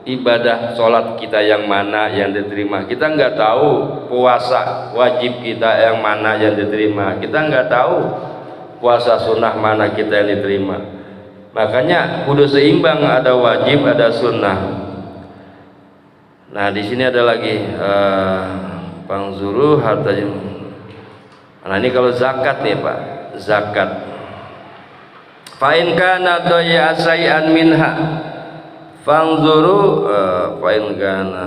ibadah sholat kita yang mana yang diterima. Kita nggak tahu puasa wajib kita yang mana yang diterima. Kita nggak tahu puasa sunnah mana kita yang diterima. Makanya kudu seimbang, ada wajib, ada sunnah. Nah di sini ada lagi pangzuru harta. Nah ini kalau zakat nih Pak, zakat. Fa'in kana doya say'an minha fangzuru fa'in kana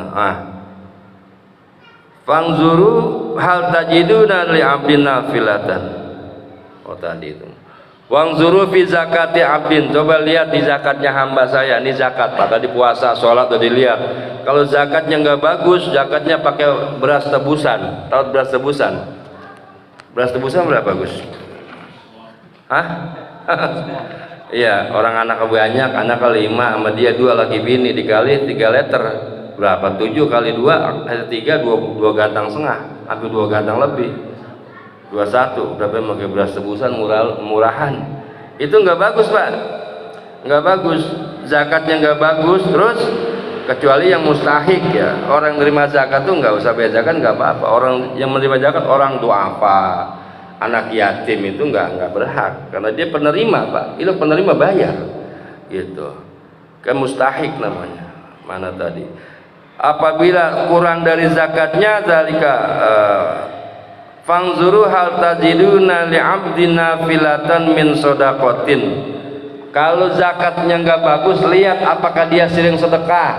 fangzuru hal tajiduna li abdin nafilatan. Oh tadi itu. Wangzuru fi zakati abdin, coba lihat di zakatnya hamba saya. Ini zakat Pak, tadi puasa, sholat tadi lihat. Kalau zakatnya nggak bagus, zakatnya pakai beras tebusan. Tahu beras tebusan? Beras tebusan berapa Gus? Hah? Iya, orang anak banyak, anak kelima sama dia 2 laki bini dikali 3 liter berapa? 7 kali 2 ada 3, 2 gantang setengah, hampir 2 gantang lebih, 21. Berapa pakai beras tebusan murahan? Itu nggak bagus Pak, nggak bagus. Zakatnya nggak bagus. Terus kecuali yang mustahik ya, orang menerima zakat tuh nggak usah bayar zakat, nggak apa-apa. Orang yang menerima zakat orang duafa, anak yatim itu nggak berhak karena dia penerima Pak. Itu penerima bayar gitu. Kan mustahik namanya. Mana tadi? Apabila kurang dari zakatnya zalika fangzuru hal tajiduna li abdina filatan min sodaqatin. Kalau zakatnya nggak bagus, lihat apakah dia sering sedekah,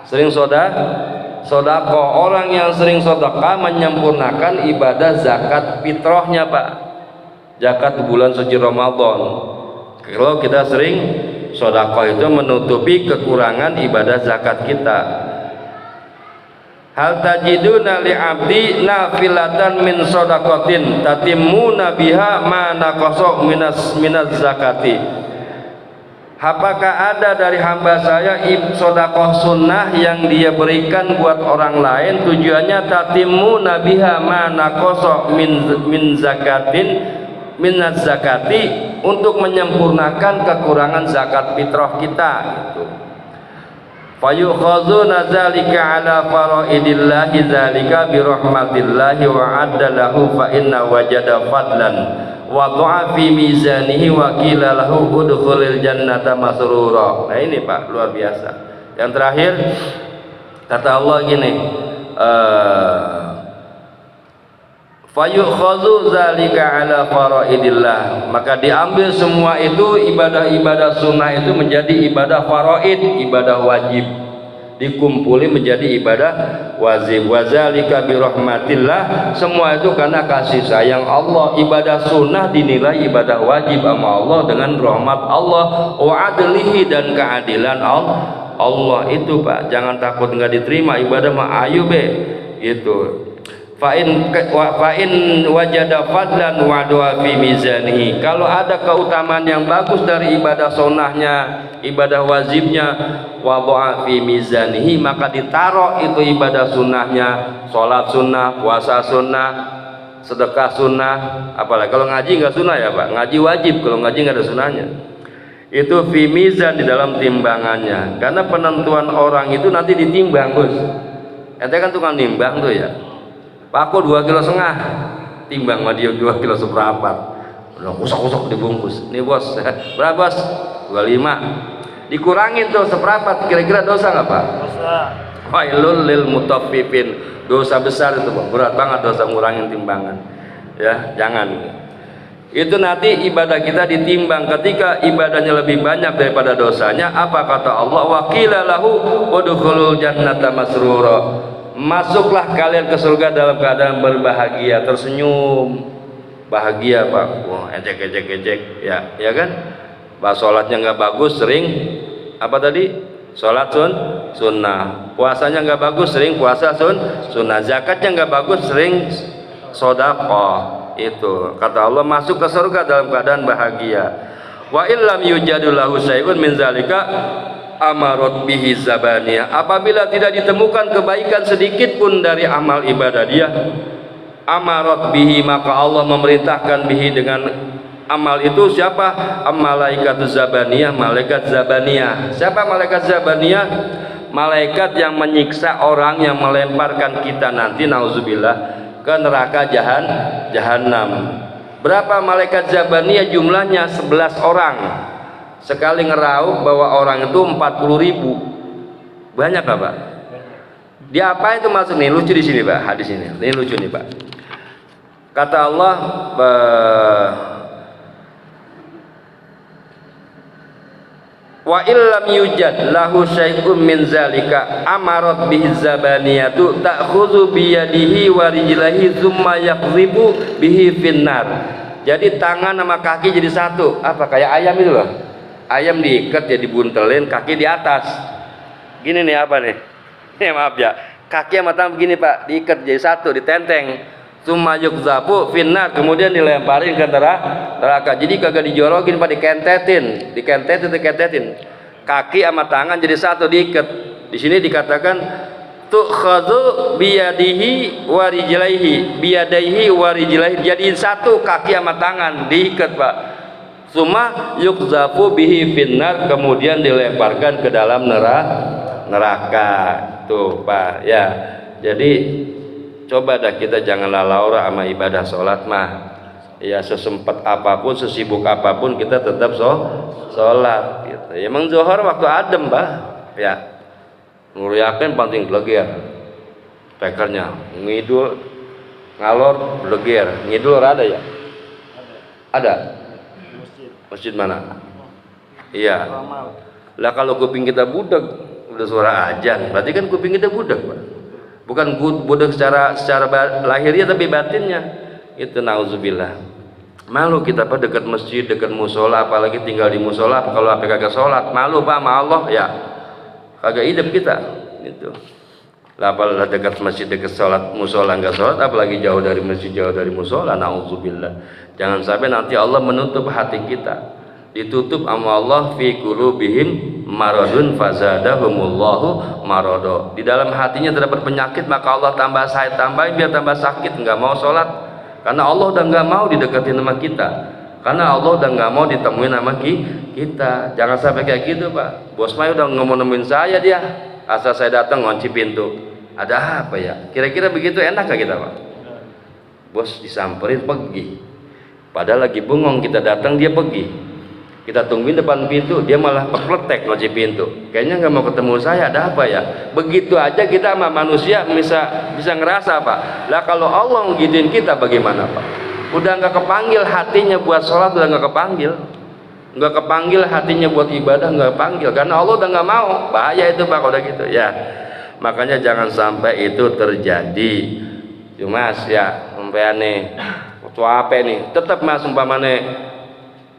sering sodako. Orang yang sering sedekah menyempurnakan ibadah zakat fitrahnya Pak, zakat bulan suci Ramadan. Kalau kita sering sodako itu menutupi kekurangan ibadah zakat kita. Hal tajiduna li abdi nafilatan min sodaqatin tatimuna biha ma naqasa minas zakati. Apakah ada dari hamba saya sodakoh sunnah yang dia berikan buat orang lain, tujuannya tatimuna biha ma naqasa min zakati, untuk menyempurnakan kekurangan zakat fitrah kita gitu. Fayukhazuna zalika ala faraidillahi zalika birahmatillahi wa addalahu fa inna wajada fadlan wa du'a fi mizanihi wa qila lahu udkhulil jannata masrura. Nah ini Pak luar biasa. Yang terakhir kata Allah gini, fayukhadhu zalika ala faraidillah, maka diambil semua itu ibadah-ibadah sunnah itu menjadi ibadah faraid, ibadah wajib, dikumpuli menjadi ibadah wajib. Wazalika birahmatillah, semua itu karena kasih sayang Allah. Ibadah sunnah dinilai ibadah wajib sama Allah dengan rahmat Allah, wa adlihi, dan keadilan Allah itu Pak. Jangan takut nggak diterima ibadah mah, ayo be itu. Fa'in wajada fadlan wa du'a fi mizanihi, kalau ada keutamaan yang bagus dari ibadah sunnahnya, ibadah wajibnya, wa du'a fi mizanihi, maka ditaruh itu ibadah sunnahnya, sholat sunnah, puasa sunnah, sedekah sunnah. Apalagi kalau ngaji nggak sunnah ya Pak, ngaji wajib, kalau ngaji nggak ada sunnahnya. Itu fi mizan, di dalam timbangannya, karena penentuan orang itu nanti ditimbang Gus. Ente kan tukang nimbang tuh ya, Pak aku 2,5 kilo, timbang sama dia 2 kilo seperempat, udah kusok-kusok dibungkus. Nih bos, berapa bos? 25. Dikurangin tuh seperempat, kira-kira dosa nggak Pak? Dosa. Wailul lil mutaffifin, dosa besar itu Pak, berat banget dosa ngurangin timbangan. Ya jangan. Itu nanti ibadah kita ditimbang, ketika ibadahnya lebih banyak daripada dosanya, apa kata Allah? Wa qila lahu udkhulul jannata masrura, masuklah kalian ke surga dalam keadaan berbahagia, tersenyum, bahagia Pak. Wah ejek ya kan. Bah sholatnya nggak bagus, sering apa tadi, sholat sunnah. Puasanya nggak bagus, sering puasa sunnah. Zakatnya nggak bagus, sering sedekah. Itu kata Allah, masuk ke surga dalam keadaan bahagia. Wa illam yujadu lahu syai'un min zalika amarot bihi zabaniyah, apabila tidak ditemukan kebaikan sedikit pun dari amal ibadah dia, amarot bihi, maka Allah memerintahkan bihi, dengan amal itu siapa? Malaikat zabaniyah, malaikat zabaniyah. Siapa malaikat zabaniyah? malaikat yang menyiksa orang yang melemparkan kita nanti nauzubillah ke neraka jahanam. Berapa malaikat Zabaniyah? Jumlahnya 11 orang. Sekali ngeraup bawa orang itu 40.000. Banyak nggak Pak? Dia apa itu masuk nih? Lucu di sini Pak, hadis ini. Ini lucu nih Pak. Kata Allah, wa illam yujad lahu syai'un min zalika amarat bihi zabaniyatu ta'khudhu bi yadihi wa rijlihi thumma yaqdhibu bihi finnar. Jadi tangan sama kaki jadi satu. Apa kayak ayam itu loh. Ayam diikat ya dibuntelin, kaki di atas. Gini nih apa nih? Ya maaf ya. Kaki sama tangan begini Pak, diikat jadi satu, ditenteng. Tsumma yuqdhabu finnar, kemudian dilemparin ke neraka. Jadi kagak dijorokin Pak, dikentetin. Kaki sama tangan jadi satu, diikat. Di sini dikatakan tukhadhu biyadihi wa rijlaihi, biyadaihi wa rijlaihi. Jadiin satu kaki sama tangan, diikat Pak. Tsumma yuqdhabu bihi finnar, kemudian dilemparkan ke dalam neraka. Tuh Pak ya. Jadi coba dah kita jangan lalaura sama ibadah sholat mah. Ya sesempat apapun, sesibuk apapun kita tetap sholat gitu. Ya emang zuhur waktu adem Pak ya. Nguriakin penting beleger pekernya, ngidul ngalor beleger. Ngidul ada ya? Ada. Masjid mana? Iya. Lah kalau kuping kita budak udah suara ajan, berarti kan kuping kita budak Pak. Bukan budak secara lahiriah tapi batinnya. Itu nauzubillah. Malu kita Pak dekat masjid, dekat musola, apalagi tinggal di musola. Kalau apa kagak sholat, malu Pak sama Allah ya. Kagak hidup kita. Gitu. Lah apalagi dekat masjid, dekat sholat musola nggak sholat, apalagi jauh dari masjid, jauh dari musola. Nauzubillah. Jangan sampai nanti Allah menutup hati kita. Ditutup sama Allah fi qulubihim maradun fazadahumullahu marado. Di dalam hatinya terdapat penyakit, maka Allah tambahin biar tambah sakit, nggak mau sholat. Karena Allah udah nggak mau dideketin sama kita. Karena Allah udah nggak mau ditemuin sama kita. Jangan sampai kayak gitu Pak. Bos Mai udah nggak mau nemuin saya dia. Asal saya datang ngunci pintu. Ada apa ya? Kira-kira begitu enak gak kita Pak? Bos disamperin pergi. Padahal lagi bengong, kita datang dia pergi. Kita tungguin depan pintu, dia malah pekletek ngunci pintu. Kayaknya nggak mau ketemu saya, ada apa ya? Begitu aja kita sama manusia bisa ngerasa Pak. Lah kalau Allah ngidin kita bagaimana Pak? Udah nggak kepanggil hatinya buat sholat, udah nggak kepanggil hatinya buat ibadah, nggak kepanggil. Karena Allah udah nggak mau. Bahaya itu Pak kalau udah gitu ya. Makanya jangan sampai itu terjadi. Cuma ya sampai aneh. Apa nih? Tetap Mas umpamane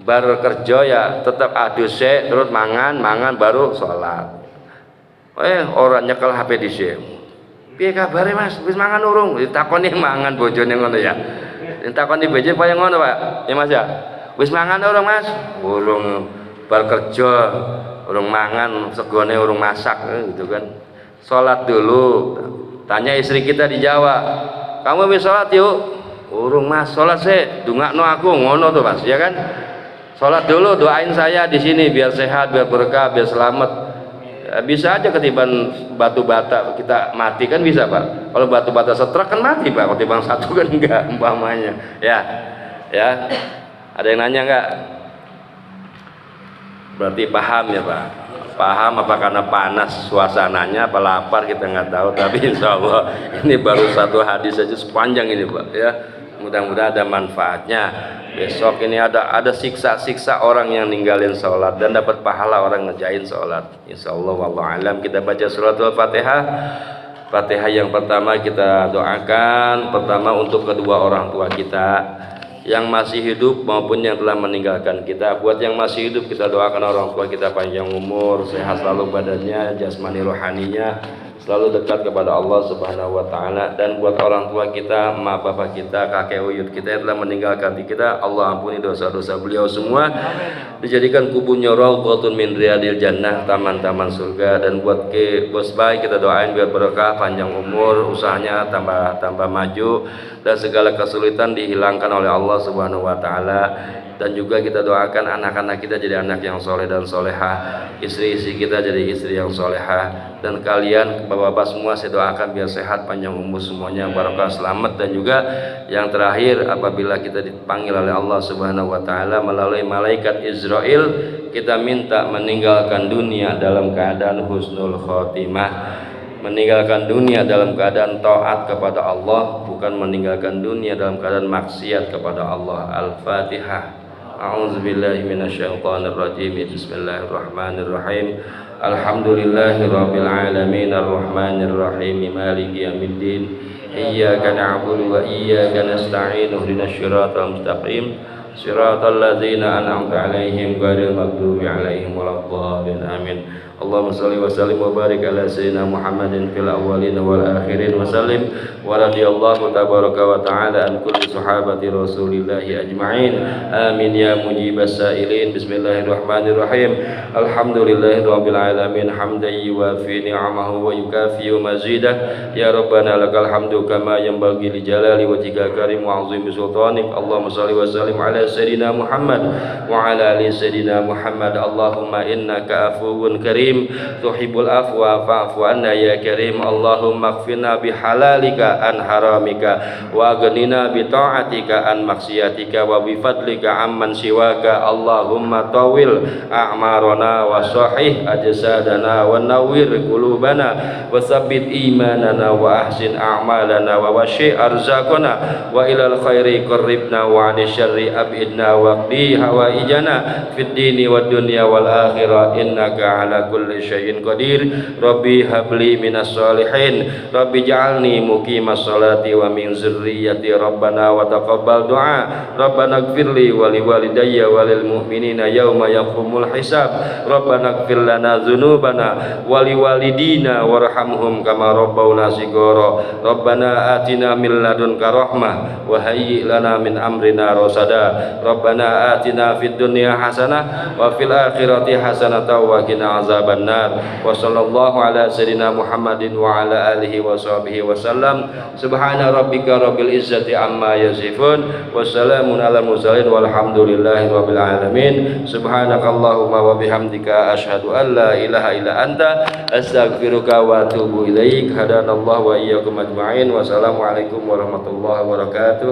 baru kerja ya tetap aduse terus mangan baru sholat. Orang nyekel HP dhisik. Piye kabare Mas? Wis mangan urung? Ditakoni mangan bojone ngono ya. Ditakoni bojo kaya ngono Pak. Ya Mas ya. Wis mangan urung Mas? Urung. Bar kerja urung mangan, segone urung masak gitu kan. Sholat dulu. Tanya istri kita dijawab. Kamu wis sholat yuk? Urung Mas, sholat sih, dungakno aku ngono tuh Mas, ya kan? Sholat dulu, doain saya di sini biar sehat, biar berkah, biar selamat. Ya, bisa aja ketiban batu bata kita mati kan bisa Pak. Kalau batu bata setrek kan mati Pak, ketiban satu kan enggak umpamanya. Ya, ada yang nanya enggak? Berarti paham ya Pak? Paham apa karena panas suasananya, apa lapar kita nggak tahu. Tapi insya Allah ini baru satu hadis saja sepanjang ini Pak ya. Mudah-mudahan ada manfaatnya. Besok ini ada siksa-siksa orang yang ninggalin sholat dan dapat pahala orang ngejain sholat. Insya Allah wallahu alam. Kita baca suratul Fatihah. Fatihah yang pertama kita doakan pertama untuk kedua orang tua kita yang masih hidup maupun yang telah meninggalkan kita. Buat yang masih hidup kita doakan orang tua kita panjang umur, sehat selalu badannya, jasmani rohaninya, selalu dekat kepada Allah Subhanahu wa taala. Dan buat orang tua kita, emak bapak kita, kakek uyut kita yang telah meninggalkan kita, Allah ampuni dosa-dosa beliau semua. Dijadikan kubunya raudhatun min riyadil jannah, taman-taman surga. Dan buat bos baik kita doain biar berkah, panjang umur, usahanya tambah maju, dan segala kesulitan dihilangkan oleh Allah Subhanahu wa taala. Dan juga kita doakan anak-anak kita jadi anak yang soleh dan solehah, istri-istri kita jadi istri yang solehah, dan kalian bapak-bapak semua saya doakan biar sehat, panjang umur semuanya, barokah, selamat. Dan juga yang terakhir, apabila kita dipanggil oleh Allah Subhanahu wa taala melalui malaikat Israel, kita minta meninggalkan dunia dalam keadaan husnul khotimah, meninggalkan dunia dalam keadaan taat kepada Allah, bukan meninggalkan dunia dalam keadaan maksiat kepada Allah. Al-Fatihah. A'udzubillahi minasyaitonir rajim. Bismillahirrahmanirrahim. Alhamdulillahirabbil alamin arrahmanir rahim maliki yaumiddin. Iyyaka na'budu wa iyyaka nasta'in. Ihdinas siratal mustaqim. Siratal ladzina an'amta 'alaihim ghairil maghdubi 'alaihim waladdallin. Amin. Allahumma shalli wa sallim wa barik ala sayyidina Muhammadin fil awwalin wal akhirin wa sallim wa radhiyallahu tabaraka wa ta'ala an kulli sahabati rasulillahi ajma'in. Amin ya mujibas sa'ilin. Bismillahirrahmanirrahim. Alhamdulillahi rabbil alamin hamdan yuwafi ni'amahu wa yukafi'u mazidah. Ya rabbana lakal hamdu kama yanbaghi li jalali wajhika karim wa 'azimi sultanik. Allahumma shalli wa sallim ala sayyidina Muhammad wa ala ali sayyidina Muhammad. Allahumma innaka afuwun karim tuhibbul afwa fa'fu anna ya karim. Allahumma ighfirna bihalalika an haramika wa aghnina bi ta'atika an maksiatika wa bi fadlika amman siwaka. Allahumma tawil a'marana wa sahih ajsadana wa nawwir qulubana wa tsabbit imanana wa ahsin a'malana wa washi arzaqana wa ilal khairi qarribna wa 'anil syarri abidna wa qdi hawaijana fid dini wad dunya wal akhirah innaka ala kulli syai'in qadir. Rabbi habli minas solihin, Rabbi ja'alni muqimas sholati wa min zurriyyati. Rabbana wa taqabbal du'a, Rabbana ighfirli wa liwalidayya wa lil mu'minina yauma yaqumul hisab. Rabbana ighfir lana dzunubana wa liwalidina warhamhum kama rabbawna shighara. Rabbana atina min ladunka rahmah wa hayyi lana min amrina rasada. Rabbana atina fid dunya hasanah wa fil akhirati hasanah wa qina azabannar. Wa sallallahu ala sayyidina Muhammadin wa ala alihi wa sahbihi wa sallam. Subhana rabbika rabbil izzati amma yasifun wa salamun alal mursalin walhamdulillahi rabbil alamin. Subhanakallahumma wa bihamdika asyhadu an la ilaha illa anta astaghfiruka wa atubu ilaik. Hadanallahu wa iyyakum ajma'in. Wassalamualaikum warahmatullahi wabarakatuh.